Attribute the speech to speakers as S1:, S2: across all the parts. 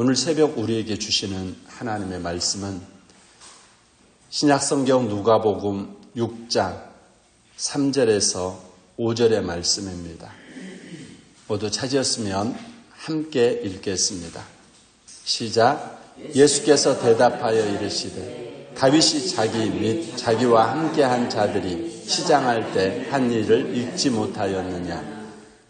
S1: 오늘 새벽 우리에게 주시는 하나님의 말씀은 신약성경 누가복음 6장 3절에서 5절의 말씀입니다. 모두 찾으셨으면 함께 읽겠습니다. 시작. 예수께서 대답하여 이르시되 다윗이 자기 및 자기와 함께한 자들이 시장할 때 한 일을 읽지 못하였느냐.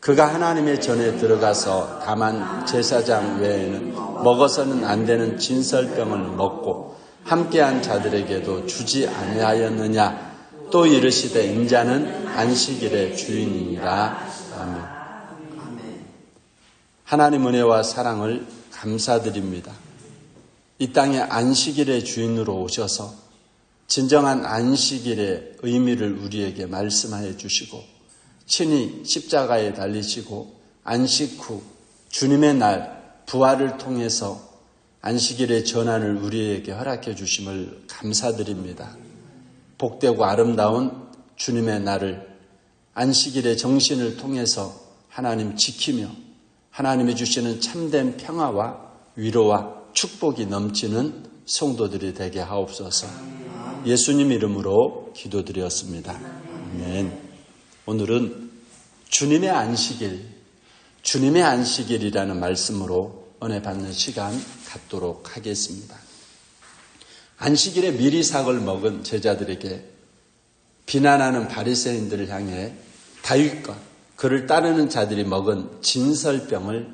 S1: 그가 하나님의 전에 들어가서 다만 제사장 외에는 먹어서는 안 되는 진설병을 먹고 함께한 자들에게도 주지 아니하였느냐. 또 이르시되 인자는 안식일의 주인이니라. 아멘. 하나님 은혜와 사랑을 감사드립니다. 이 땅에 안식일의 주인으로 오셔서 진정한 안식일의 의미를 우리에게 말씀하여 주시고 친히 십자가에 달리시고 안식 후 주님의 날 부활을 통해서 안식일의 전환을 우리에게 허락해 주심을 감사드립니다. 복되고 아름다운 주님의 날을 안식일의 정신을 통해서 하나님 지키며 하나님이 주시는 참된 평화와 위로와 축복이 넘치는 성도들이 되게 하옵소서. 예수님 이름으로 기도드렸습니다. 아멘. 오늘은 주님의 안식일이라는 말씀으로 은혜 받는 시간 갖도록 하겠습니다. 안식일에 미리삭을 먹은 제자들에게 비난하는 바리새인들을 향해 다윗과 그를 따르는 자들이 먹은 진설병을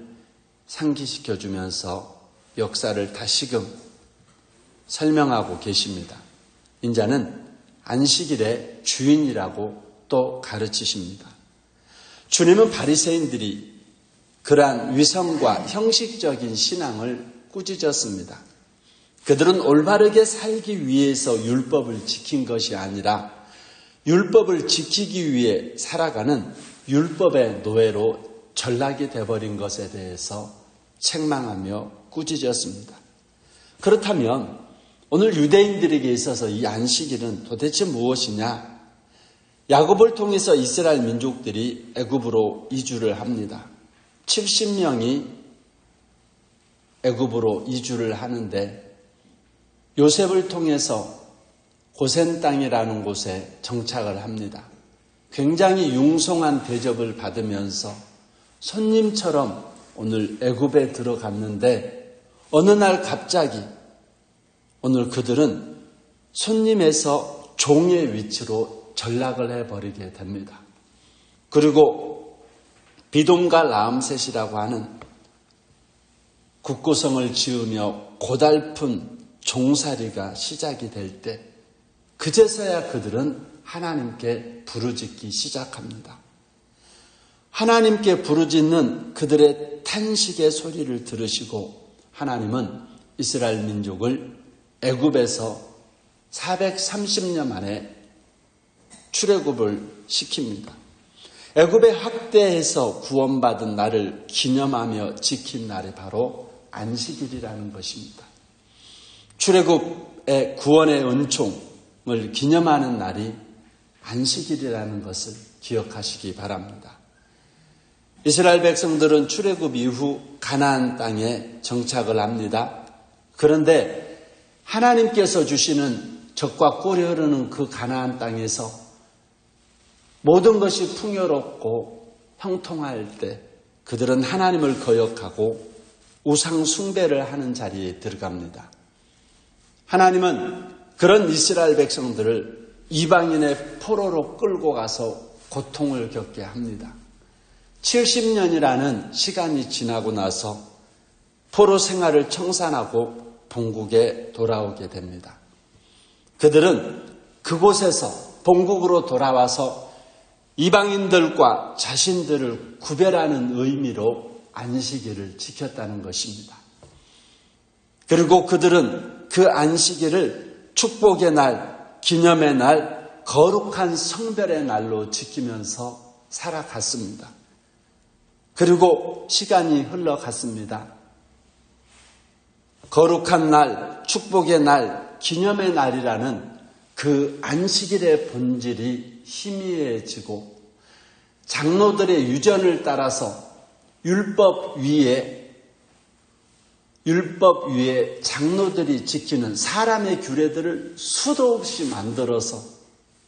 S1: 상기시켜 주면서 역사를 다시금 설명하고 계십니다. 인자는 안식일의 주인이라고 또 가르치십니다. 주님은 바리새인들이 그러한 위선과 형식적인 신앙을 꾸짖었습니다. 그들은 올바르게 살기 위해서 율법을 지킨 것이 아니라 율법을 지키기 위해 살아가는 율법의 노예로 전락이 되어버린 것에 대해서 책망하며 꾸짖었습니다. 그렇다면 오늘 유대인들에게 있어서 이 안식일은 도대체 무엇이냐? 야곱을 통해서 이스라엘 민족들이 애굽으로 이주를 합니다. 70명이 애굽으로 이주를 하는데 요셉을 통해서 고센 땅이라는 곳에 정착을 합니다. 굉장히 융성한 대접을 받으면서 손님처럼 오늘 애굽에 들어갔는데 어느 날 갑자기 오늘 그들은 손님에서 종의 위치로 전락을 해버리게 됩니다. 그리고 비돔과 라암셋이라고 하는 국고성을 지으며 고달픈 종살이가 시작이 될 때 그제서야 그들은 하나님께 부르짖기 시작합니다. 하나님께 부르짖는 그들의 탄식의 소리를 들으시고 하나님은 이스라엘 민족을 애굽에서 430년 만에 출애굽을 시킵니다. 애굽의 학대에서 구원받은 날을 기념하며 지킨 날이 바로 안식일이라는 것입니다. 출애굽의 구원의 은총을 기념하는 날이 안식일이라는 것을 기억하시기 바랍니다. 이스라엘 백성들은 출애굽 이후 가나안 땅에 정착을 합니다. 그런데 하나님께서 주시는 젖과 꿀이 흐르는 그 가나안 땅에서 모든 것이 풍요롭고 형통할 때 그들은 하나님을 거역하고 우상 숭배를 하는 자리에 들어갑니다. 하나님은 그런 이스라엘 백성들을 이방인의 포로로 끌고 가서 고통을 겪게 합니다. 70년이라는 시간이 지나고 나서 포로 생활을 청산하고 본국에 돌아오게 됩니다. 그들은 그곳에서 본국으로 돌아와서 이방인들과 자신들을 구별하는 의미로 안식일을 지켰다는 것입니다. 그리고 그들은 그 안식일을 축복의 날, 기념의 날, 거룩한 성별의 날로 지키면서 살아갔습니다. 그리고 시간이 흘러갔습니다. 거룩한 날, 축복의 날, 기념의 날이라는 그 안식일의 본질이 희미해지고 장로들의 유전을 따라서 율법 위에 율법 위에 장로들이 지키는 사람의 규례들을 수도 없이 만들어서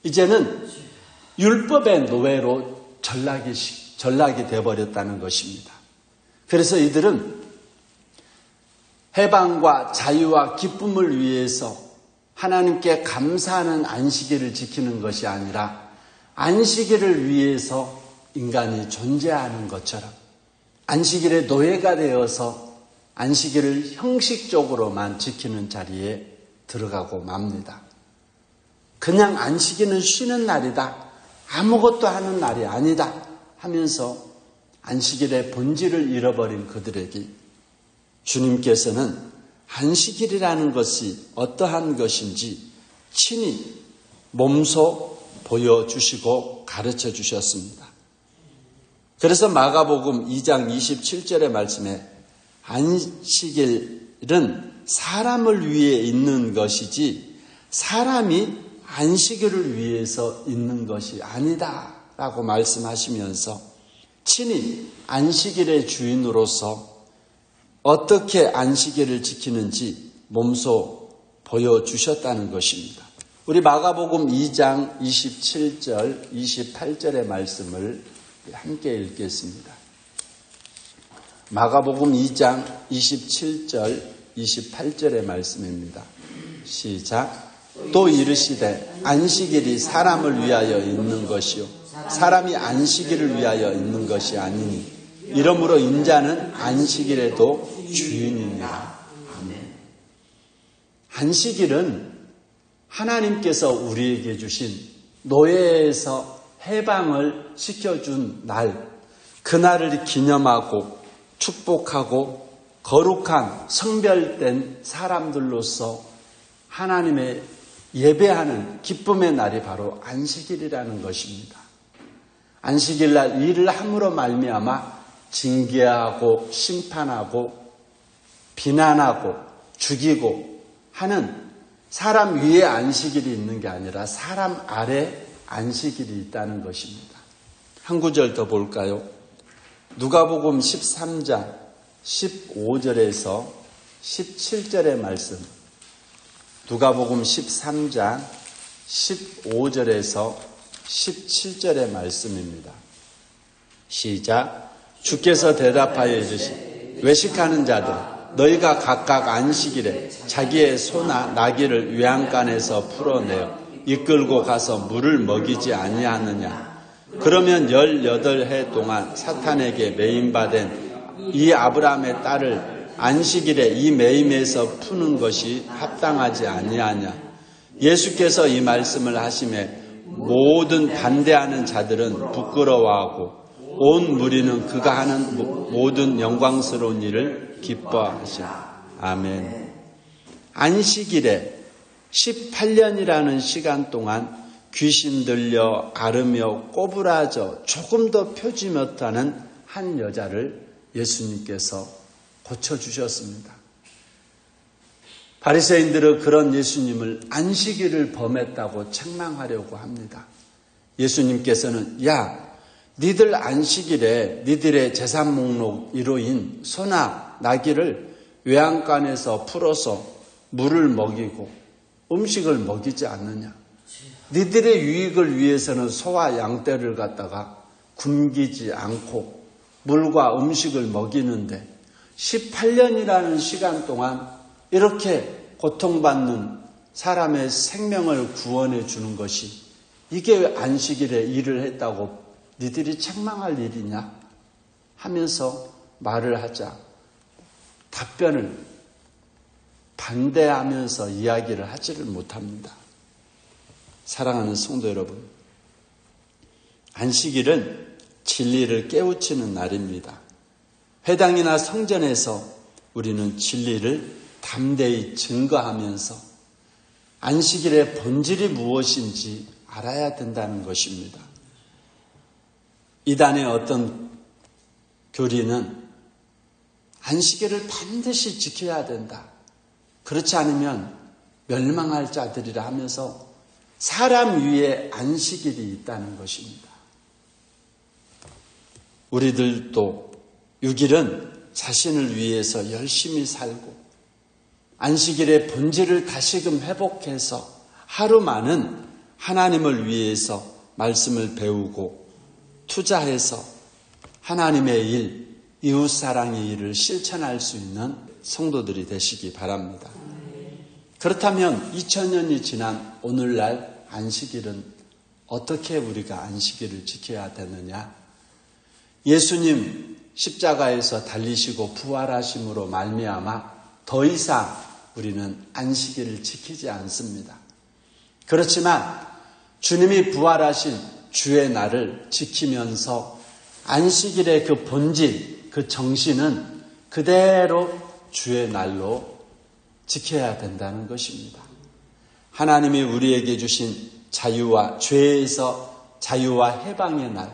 S1: 이제는 율법의 노예로 전락이 되어버렸다는 것입니다. 그래서 이들은 해방과 자유와 기쁨을 위해서 하나님께 감사하는 안식일을 지키는 것이 아니라 안식일을 위해서 인간이 존재하는 것처럼 안식일의 노예가 되어서 안식일을 형식적으로만 지키는 자리에 들어가고 맙니다. 그냥 안식일은 쉬는 날이다. 아무것도 하는 날이 아니다 하면서 안식일의 본질을 잃어버린 그들에게 주님께서는 안식일이라는 것이 어떠한 것인지 친히 몸소 보여주시고 가르쳐 주셨습니다. 그래서 마가복음 2장 27절의 말씀에 안식일은 사람을 위해 있는 것이지 사람이 안식일을 위해서 있는 것이 아니다 라고 말씀하시면서 친히 안식일의 주인으로서 어떻게 안식일을 지키는지 몸소 보여주셨다는 것입니다. 우리 마가복음 2장 27절, 28절의 말씀을 함께 읽겠습니다. 마가복음 2장 27절, 28절의 말씀입니다. 시작. 또 이르시되 안식일이 사람을 위하여 있는 것이요 사람이 안식일을 위하여 있는 것이 아니니 이러므로 인자는 안식일에도 주인이니라. 아멘. 안식일은 하나님께서 우리에게 주신 노예에서 해방을 시켜준 날, 그날을 기념하고 축복하고 거룩한 성별된 사람들로서 하나님의 예배하는 기쁨의 날이 바로 안식일이라는 것입니다. 안식일날 일을 함으로 말미암아 징계하고 심판하고 비난하고 죽이고 하는 사람 위에 안식일이 있는 게 아니라 사람 아래 안식일이 있다는 것입니다. 한 구절 더 볼까요? 누가복음 13장 15절에서 17절의 말씀. 누가복음 13장 15절에서 17절의 말씀입니다. 시작. 주께서 대답하여 이르시되 외식하는 자들 너희가 각각 안식일에 자기의 소나 나귀를 외양간에서 풀어내어 이끌고 가서 물을 먹이지 아니하느냐. 그러면 18해 동안 사탄에게 매임받은 이 아브라함의 딸을 안식일에 이 매임에서 푸는 것이 합당하지 아니하냐. 예수께서 이 말씀을 하시매 모든 반대하는 자들은 부끄러워하고 온 무리는 그가 하는 모든 영광스러운 일을 기뻐하시라. 아멘. 안식일에 18년이라는 시간 동안 귀신 들려 앓으며 꼬부라져 조금도 펴지 못하는 한 여자를 예수님께서 고쳐주셨습니다. 바리새인들은 그런 예수님을 안식일을 범했다고 책망하려고 합니다. 예수님께서는 야, 니들 안식일에 니들의 재산 목록 1호인 소나 나귀를 외양간에서 풀어서 물을 먹이고 음식을 먹이지 않느냐. 니들의 유익을 위해서는 소와 양떼를 갖다가 굶기지 않고 물과 음식을 먹이는데 18년이라는 시간 동안 이렇게 고통받는 사람의 생명을 구원해 주는 것이 이게 안식일에 일을 했다고 니들이 책망할 일이냐 하면서 말을 하자 답변을 반대하면서 이야기를 하지를 못합니다. 사랑하는 성도 여러분, 안식일은 진리를 깨우치는 날입니다. 회당이나 성전에서 우리는 진리를 담대히 증거하면서 안식일의 본질이 무엇인지 알아야 된다는 것입니다. 이단의 어떤 교리는 안식일을 반드시 지켜야 된다. 그렇지 않으면 멸망할 자들이라 하면서 사람 위에 안식일이 있다는 것입니다. 우리들도 6일은 자신을 위해서 열심히 살고 안식일의 본질을 다시금 회복해서 하루만은 하나님을 위해서 말씀을 배우고 투자해서 하나님의 일, 이웃사랑의 일을 실천할 수 있는 성도들이 되시기 바랍니다. 그렇다면 2000년이 지난 오늘날 안식일은 어떻게 우리가 안식일을 지켜야 되느냐? 예수님 십자가에서 달리시고 부활하심으로 말미암아 더 이상 우리는 안식일을 지키지 않습니다. 그렇지만 주님이 부활하신 주의 날을 지키면서 안식일의 그 본질, 그 정신은 그대로 주의 날로 지켜야 된다는 것입니다. 하나님이 우리에게 주신 자유와 죄에서 자유와 해방의 날,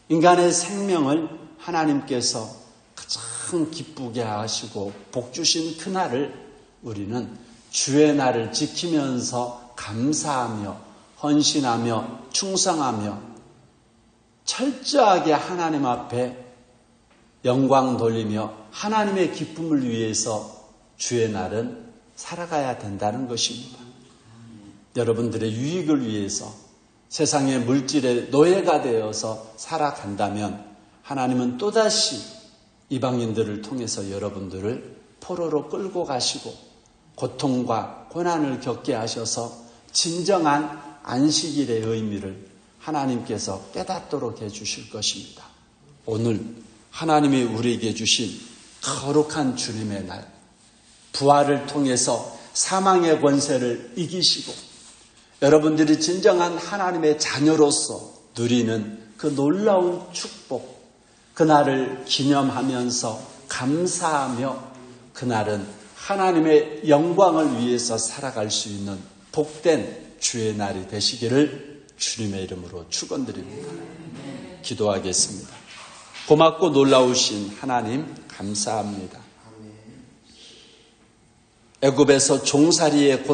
S1: 인간의 생명을 하나님께서 가장 기쁘게 하시고 복 주신 그날을 우리는 주의 날을 지키면서 감사하며 헌신하며 충성하며 철저하게 하나님 앞에 영광 돌리며 하나님의 기쁨을 위해서 주의 날은 살아가야 된다는 것입니다. 여러분들의 유익을 위해서 세상의 물질의 노예가 되어서 살아간다면 하나님은 또다시 이방인들을 통해서 여러분들을 포로로 끌고 가시고 고통과 고난을 겪게 하셔서 진정한 안식일의 의미를 하나님께서 깨닫도록 해주실 것입니다. 오늘 하나님이 우리에게 주신 거룩한 주님의 날, 부활을 통해서 사망의 권세를 이기시고 여러분들이 진정한 하나님의 자녀로서 누리는 그 놀라운 축복, 그날을 기념하면서 감사하며 그날은 하나님의 영광을 위해서 살아갈 수 있는 복된 주의 날이 되시기를 주님의 이름으로 축원드립니다. 기도하겠습니다. 고맙고 놀라우신 하나님 감사합니다. 애굽에서 종살이의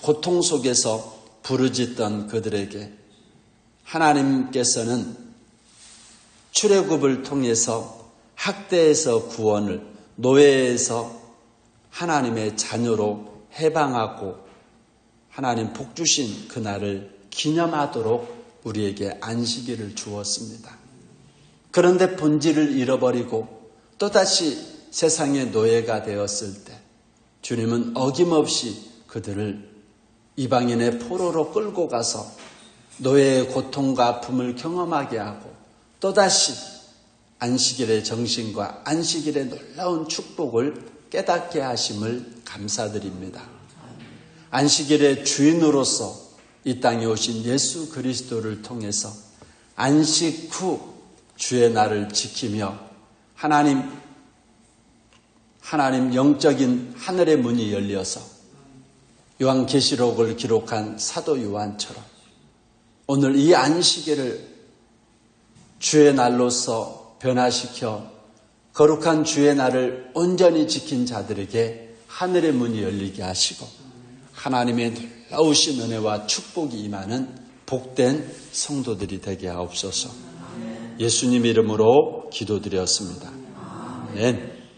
S1: 고통 속에서 부르짖던 그들에게 하나님께서는 출애굽을 통해서 학대에서 구원을, 노예에서 하나님의 자녀로 해방하고 하나님 복 주신 그날을 기념하도록 우리에게 안식일을 주었습니다. 그런데 본질을 잃어버리고 또다시 세상의 노예가 되었을 때 주님은 어김없이 그들을 이방인의 포로로 끌고 가서 노예의 고통과 아픔을 경험하게 하고 또다시 안식일의 정신과 안식일의 놀라운 축복을 깨닫게 하심을 감사드립니다. 안식일의 주인으로서 이 땅에 오신 예수 그리스도를 통해서 안식 후 주의 날을 지키며 하나님 영적인 하늘의 문이 열려서 요한계시록을 기록한 사도 요한처럼 오늘 이 안식일을 주의 날로서 변화시켜 거룩한 주의 날을 온전히 지킨 자들에게 하늘의 문이 열리게 하시고 하나님의 놀라우신 은혜와 축복이 임하는 복된 성도들이 되게 하옵소서. 예수님 이름으로 기도드렸습니다. 아멘.